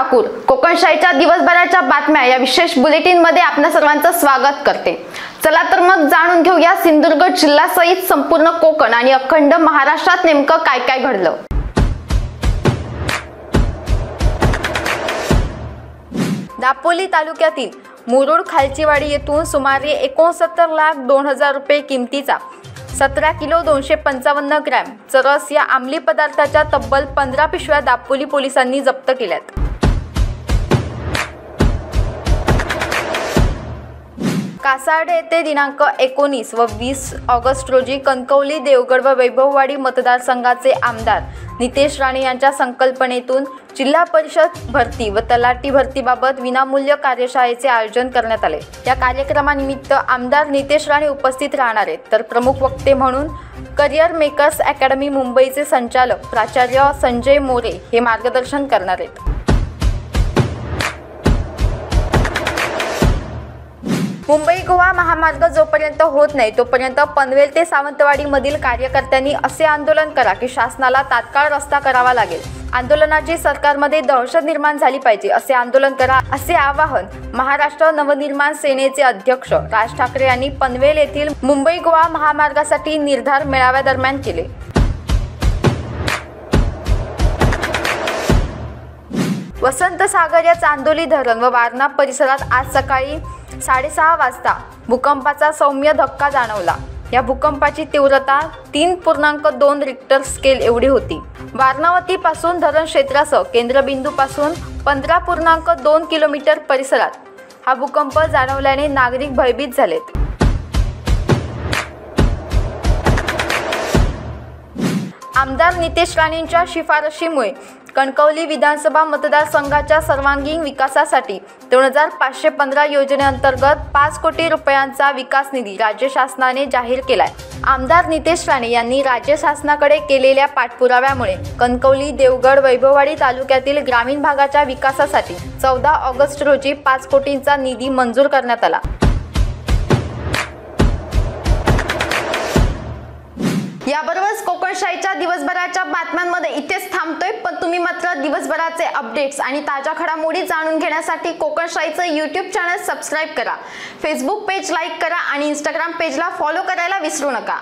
ठाकूर कोकणशाहीच्या दिवसभराच्या बातम्या या विशेष बुलेटिन मध्ये आपल्या सर्वांचं स्वागत करते। चला तर मग जाणून घेऊया सिंधुदुर्ग जिल्ह्यासहित संपूर्ण कोकण आणि अखंड महाराष्ट्रात नेमकं काय काय घडलं। दापोली तालुक्यातील मुरुड खालचीवाडी येथून सुमारे 69,02,000 रुपये किमतीचा 17 किलो 255 ग्रॅम चरस या अंमली पदार्थाच्या तब्बल 15 पिशव्या दापोली पोलिसांनी जप्त केल्यात। कासार्डे येथे दिनांक 19 व 20 ऑगस्ट रोजी कणकवली, देवगड व वैभववाडी मतदारसंघाचे आमदार नितेश राणे यांच्या संकल्पनेतून जिल्हा परिषद भरती व तलाठी भरतीबाबत विनामूल्य कार्यशाळेचे आयोजन करण्यात आले। या कार्यक्रमानिमित्त आमदार नितेश राणे उपस्थित राहणार आहेत, तर प्रमुख वक्ते म्हणून करिअर मेकर्स अकॅडमी मुंबईचे संचालक प्राचार्य संजय मोरे हे मार्गदर्शन करणार आहेत। मुंबई गोवा महामार्ग जोपर्यंत होत नाही तोपर्यंत पनवेल ते सावंतवाडी मधील कार्यकर्त्यांनी असे आंदोलन करा की शासनाला तात्काळ रस्ता करावा लागेल। आंदोलनाची सरकारमध्ये दहशत निर्माण झाली पाहिजे, असे आंदोलन करा असे आवाहन महाराष्ट्र नवनिर्माण सेनेचे अध्यक्ष राज ठाकरे यांनी पनवेल येथील मुंबई गोवा महामार्गासाठी निर्धार मेळाव्यादरम्यान केले। वसंत सागर या चांदोली धरण व वारणा परिसरात आज सकाळी 6:30 वाजता भूकंपाचा सौम्य धक्का जाणवला। या भूकंपाची तीव्रता 3.2 रिक्टर स्केल एवढी होती। वारणावती पासून धरण क्षेत्रासह केंद्रबिंदू पासून 15.2 किलोमीटर परिसरात हा भूकंप जाणवल्याने नागरिक भयभीत झालेत। आमदार नितेश राणेंच्या शिफारशीमुळे कणकवली विधानसभा मतदारसंघाच्या सर्वांगीण विकासासाठी 2515 योजनेअंतर्गत 5 कोटी रुपयांचा विकास निधी राज्य शासनाने जाहीर केलाय। आमदार नितेश राणे यांनी राज्य शासनाकडे केलेल्या पाठपुराव्यामुळे कणकवली, देवगड, वैभववाडी तालुक्यातील ग्रामीण भागाच्या विकासासाठी 14 ऑगस्ट रोजी 5 कोटींचा निधी मंजूर करण्यात आला। याबरोबरच कोकणशाहीच्या दिवसभराच्या बातम्यांमध्ये इथेच थांबतोय, पण तुम्ही मात्र दिवसभराचे अपडेट्स आणि ताज्या घडामोडी जाणून घेण्यासाठी कोकणशाहीचं YouTube चॅनल सबस्क्राइब करा, फेसबुक पेज लाईक करा आणि Instagram पेजला फॉलो करायला विसरू नका।